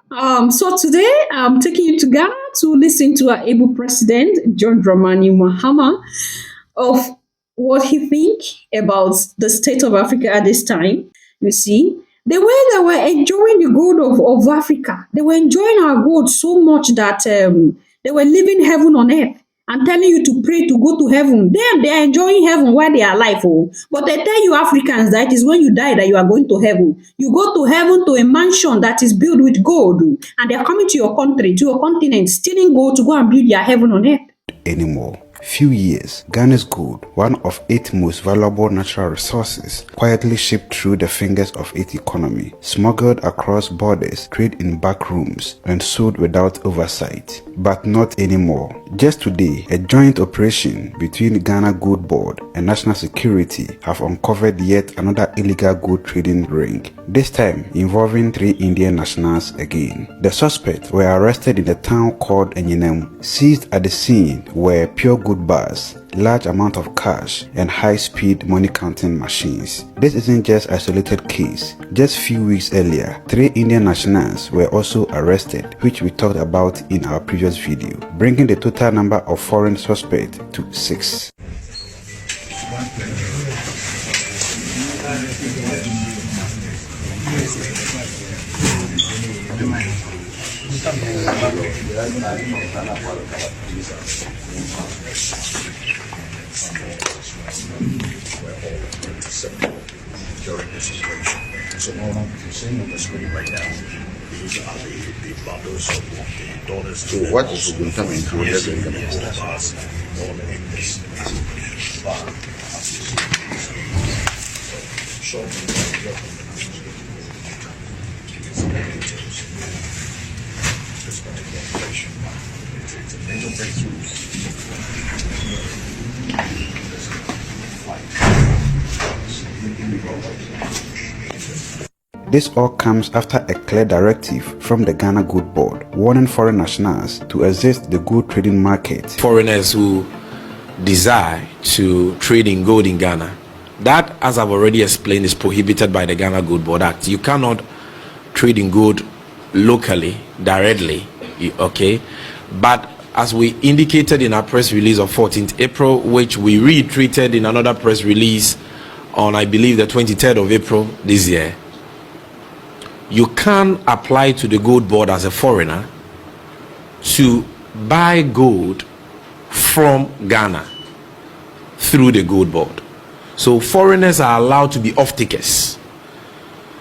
So today I'm taking you to Ghana to listen to our able president, John Dramani Mahama, of what he think about the state of Africa at this time. You see, the way they were enjoying the gold of Africa, they were enjoying our gold so much that they were living heaven on earth and telling you to pray to go to heaven. They are enjoying heaven while they are alive. Oh. But they tell you Africans that it is when you die that you are going to heaven. You go to heaven to a mansion that is built with gold, oh, and they are coming to your country, to your continent, stealing gold to go and build their heaven on earth. Anymore. Few years, Ghana's gold, one of its most valuable natural resources, quietly shipped through the fingers of its economy, smuggled across borders, traded in back rooms, and sold without oversight. But not anymore. Just today, a joint operation between Ghana Gold Board and National Security have uncovered yet another illegal gold trading ring, this time involving 3 Indian nationals again. The suspects were arrested in a town called Enyinem. Seized at the scene were pure gold bars, large amount of cash, and high-speed money-counting machines. This isn't just isolated case. Just few weeks earlier, 3 Indian nationals were also arrested, which we talked about in our previous video, bringing the total number of foreign suspects to 6. During this situation. So all I'm saying on the screen right now, these are the bundles of the dollars. So what is going to be included in the bars? All in this bar. This particular operation. It's a major breakthrough. This all comes after a clear directive from the Ghana Gold Board warning foreign nationals to exit the gold trading market. Foreigners who desire to trade in gold in Ghana, that, as I've already explained, is prohibited by the Ghana Gold Board Act. You cannot trade in gold locally, directly, okay? But as we indicated in our press release of 14th April, which we reiterated in another press release on, I believe, the 23rd of April this year, you can apply to the gold board as a foreigner to buy gold from Ghana through the gold board. So foreigners are allowed to be off-takers.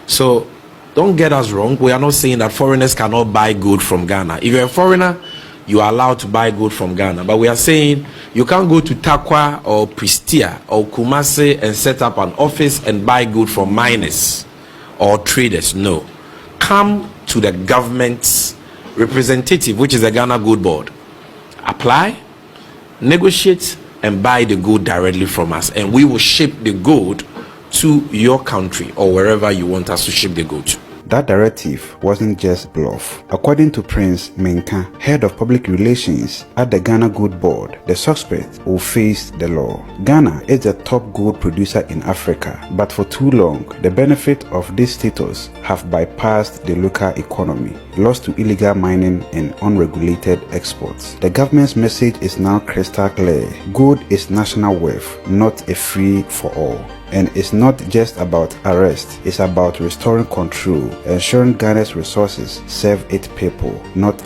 So don't get us wrong. We are not saying that foreigners cannot buy gold from Ghana. If you're a foreigner, you are allowed to buy gold from Ghana. But we are saying you can't go to Takwa or Pristia or Kumasi and set up an office and buy gold from miners or traders. No. Come to the government's representative, which is the Ghana Gold Board. Apply, negotiate, and buy the gold directly from us. And we will ship the gold to your country or wherever you want us to ship the gold to. That directive wasn't just bluff. According to Prince Menka, head of public relations at the Ghana Gold Board, the suspect will face the law. Ghana is the top gold producer in Africa, but for too long, the benefit of this status have bypassed the local economy, lost to illegal mining and unregulated exports. The government's message is now crystal clear. Gold is national wealth, not a free for all. And it's not just about arrest, it's about restoring control, ensuring Ghana's resources serve its people, not...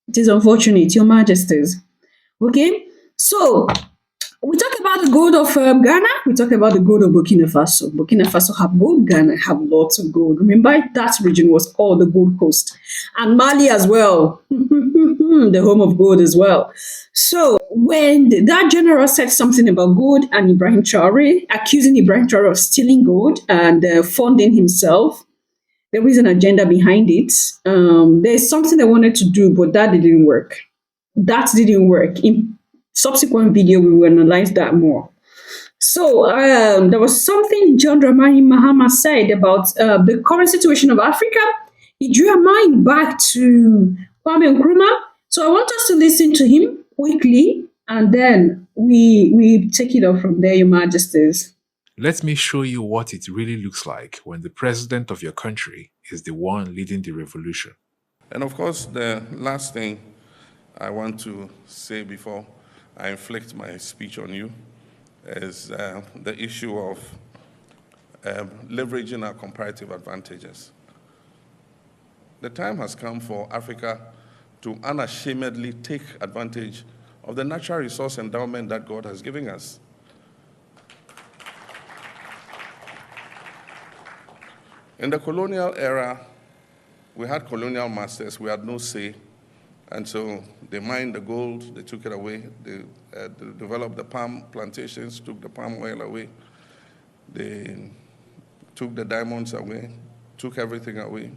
It is unfortunate, Your Majesties. Okay, so we talk about the gold of Ghana, we talk about the gold of Burkina Faso. Burkina Faso have gold, Ghana have lots of gold. Remember, that region was called the Gold Coast. And Mali as well, the home of gold as well. So when that general said something about gold and Ibrahim Traore, accusing Ibrahim Traore of stealing gold and funding himself, there is an agenda behind it. There's something they wanted to do, but that didn't work. That didn't work. In subsequent video, we will analyze that more. So there was something John Dramani Mahama said about the current situation of Africa. He drew our mind back to Kwame Nkrumah. So I want us to listen to him quickly, and then we take it up from there, Your Majesties. Let me show you what it really looks like when the president of your country is the one leading the revolution. And of course, the last thing I want to say before I inflict my speech on you is the issue of leveraging our comparative advantages. The time has come for Africa to unashamedly take advantage of the natural resource endowment that God has given us. In the colonial era, we had colonial masters, we had no say, and so they mined the gold, they took it away, they developed the palm plantations, took the palm oil away, they took the diamonds away, took everything away.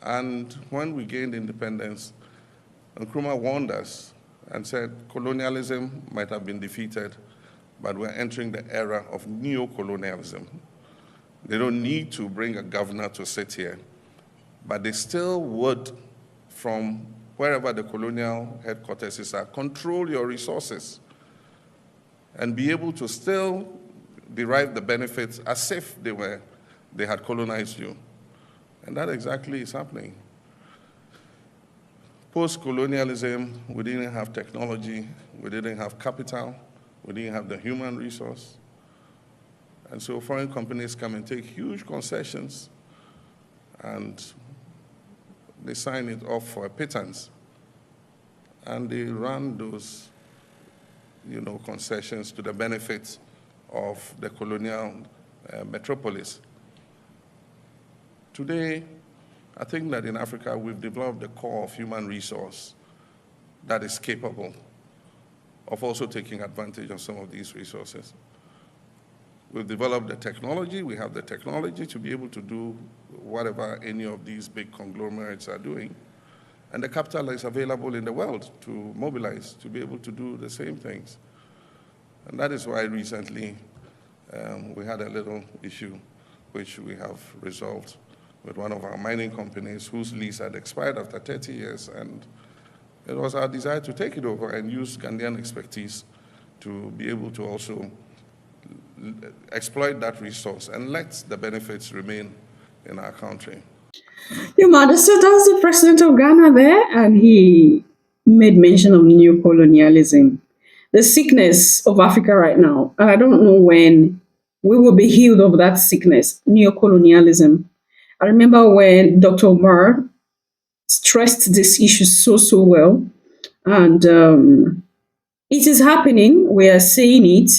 And when we gained independence, Nkrumah warned us and said colonialism might have been defeated, but we're entering the era of neocolonialism. They don't need to bring a governor to sit here, but they still would, from wherever the colonial headquarters is at, control your resources and be able to still derive the benefits as if they had colonized you. And that exactly is happening. Post-colonialism, we didn't have technology, we didn't have capital, we didn't have the human resource. And so foreign companies come and take huge concessions and they sign it off for a pittance. And they run those, concessions to the benefit of the colonial metropolis. Today, I think that in Africa, we've developed a core of human resource that is capable of also taking advantage of some of these resources. We've developed the technology, we have the technology to be able to do whatever any of these big conglomerates are doing. And the capital is available in the world to mobilize, to be able to do the same things. And that is why recently we had a little issue which we have resolved with one of our mining companies whose lease had expired after 30 years. And it was our desire to take it over and use Ghanaian expertise to be able to also exploit that resource and let the benefits remain in our country. Your mother, so that's the president of Ghana there, and he made mention of neocolonialism, the sickness of Africa right now. And I don't know when we will be healed of that sickness, neocolonialism. I remember when Dr. Omar stressed this issue so well, and it is happening. We are seeing it.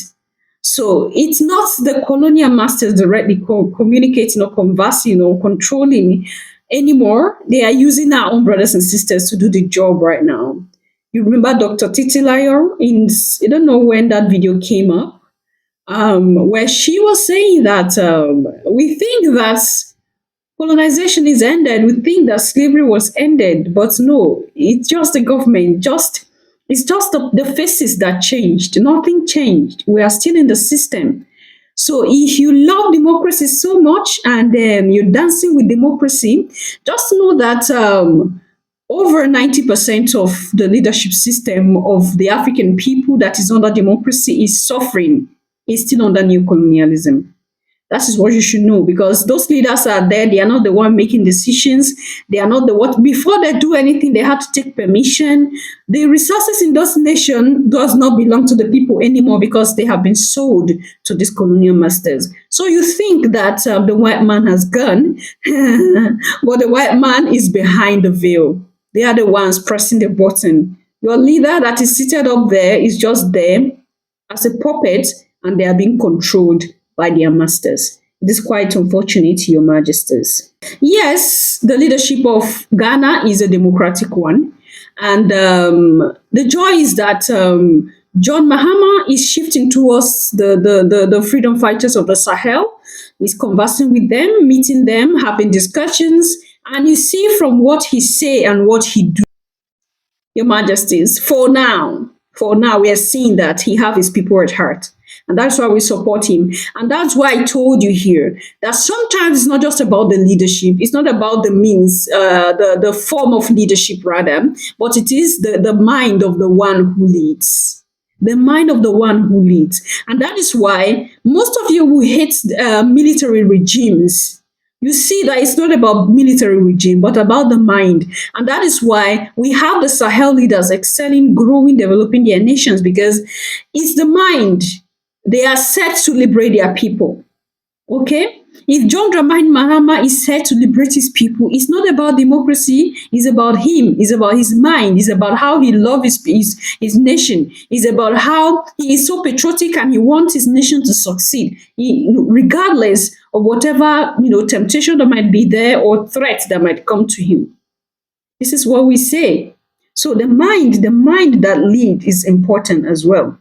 So it's not the colonial masters directly communicating or conversing or controlling anymore. They are using our own brothers and sisters to do the job right now. You remember Dr. Titilayo I don't know when that video came up, where she was saying that we think that colonization is ended. We think that slavery was ended, but no, it's just the government, it's just the faces that changed. Nothing changed. We are still in the system. So if you love democracy so much and you're dancing with democracy, just know that over 90% of the leadership system of the African people that is under democracy is suffering, is still under neocolonialism. That is what you should know, because those leaders are there. They are not the one making decisions. They are not the what. Before they do anything, they have to take permission. The resources in those nations does not belong to the people anymore because they have been sold to these colonial masters. So you think that the white man has gone, but the white man is behind the veil. They are the ones pressing the button. Your leader that is seated up there is just there as a puppet, and they are being controlled by their masters. It is quite unfortunate, Your Majesties. Yes, the leadership of Ghana is a democratic one. And the joy is that John Mahama is shifting towards the freedom fighters of the Sahel. He's conversing with them, meeting them, having discussions. And you see from what he say and what he do, Your Majesties, for now, we are seeing that he have his people at heart. And that's why we support him. And that's why I told you here that sometimes it's not just about the leadership. It's not about the means, the form of leadership rather, but it is the mind of the one who leads. the mind of the one who leads. And that is why most of you who hate military regimes, you see that it's not about military regime, but about the mind. And that is why we have the Sahel leaders excelling, growing, developing their nations, because it's the mind. They are set to liberate their people. Okay? If John Dramani Mahama is set to liberate his people, it's not about democracy, it's about him, it's about his mind, it's about how he loves his nation, it's about how he is so patriotic and he wants his nation to succeed, regardless of whatever temptation that might be there or threat that might come to him. This is what we say. So the mind that leads is important as well.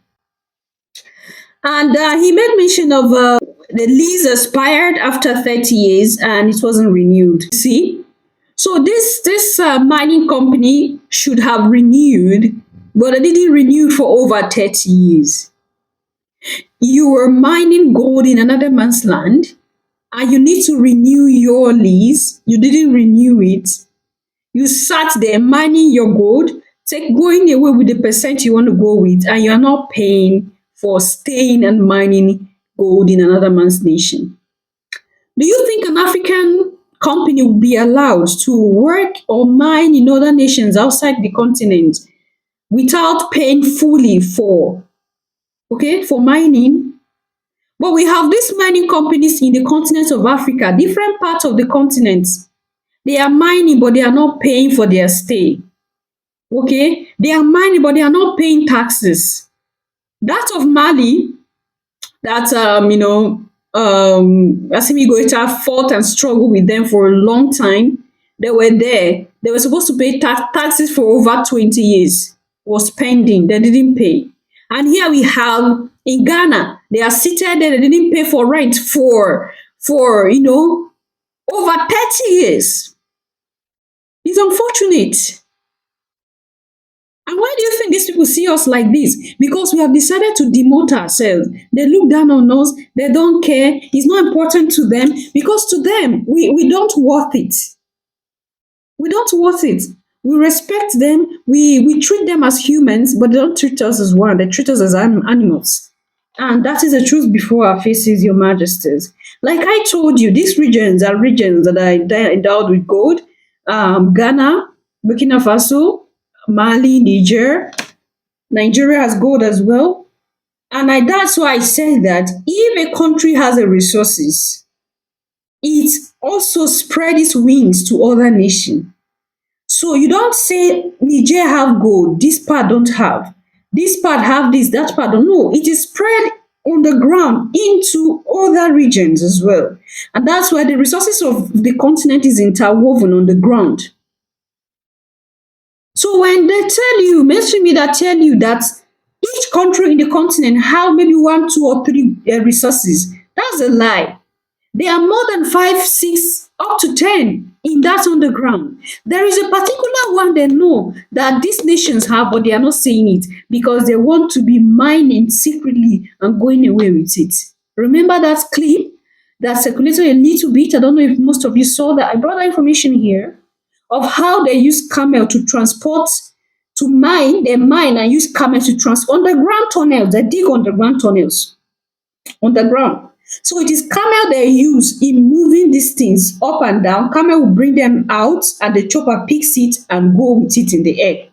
And he made mention of the lease expired after 30 years and it wasn't renewed. See? So this mining company should have renewed, but they didn't renew for over 30 years. You were mining gold in another man's land and you need to renew your lease. You didn't renew it. You sat there mining your gold, going away with the percent you want to go with, and you're not paying for staying and mining gold in another man's nation. Do you think an African company would be allowed to work or mine in other nations outside the continent without paying fully for mining? But we have these mining companies in the continent of Africa, different parts of the continent. They are mining, but they are not paying for their stay. Okay? They are mining, but they are not paying taxes. That of Mali, that Assimi Goita fought and struggled with them for a long time. They were there. They were supposed to pay taxes for over 20 years. Was pending. They didn't pay. And here we have in Ghana, they are seated there. They didn't pay for rent for over 30 years. It's unfortunate. And why do you think these people see us like this? Because we have decided to demote ourselves. They look down on us. They don't care. It's not important to them. Because to them, we don't worth it. We don't worth it. We respect them. We treat them as humans, but they don't treat us as one. They treat us as animals. And that is the truth before our faces, your majesties. Like I told you, these regions are regions that are endowed with gold. Ghana, Burkina Faso, Mali, Nigeria has gold as well. And that's why I said that if a country has the resources, it also spread its wings to other nations. So you don't say Niger have gold, this part don't have. This part have this, that part don't. No, it is spread on the ground into other regions as well. And that's why the resources of the continent is interwoven on the ground. So when they tell you, mainstream media tell you that each country in the continent have maybe 1, 2, or 3 resources, that's a lie. There are more than 5, 6, up to 10 in that underground. There is a particular one they know that these nations have, but they are not saying it because they want to be mining secretly and going away with it. Remember that clip that circulated a little bit? I don't know if most of you saw that. I brought that information here of how they use camel to transport, to mine. They mine and use camel to transport underground tunnels. They dig underground tunnels underground. So it is camel they use in moving these things up and down. Camel will bring them out and the chopper picks it and go with it in the air.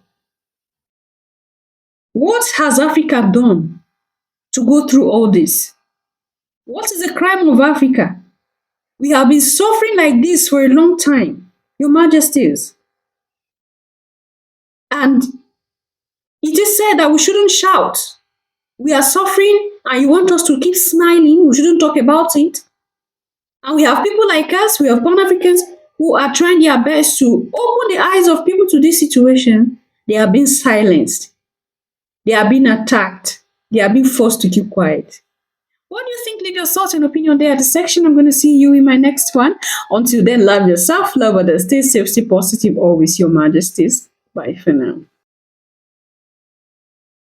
What has Africa done to go through all this? What is the crime of Africa? We have been suffering like this for a long time, your majesties. And it is said that we shouldn't shout. We are suffering and you want us to keep smiling. We shouldn't talk about it. And we have people like us, we have Pan-Africans who are trying their best to open the eyes of people to this situation. They are being silenced. They are being attacked. They are being forced to keep quiet. What do you think? Leave your thoughts and opinion there at the section. I'm going to see you in my next one. Until then, love yourself, love others, stay safe, stay positive, always, your majesties. Bye for now.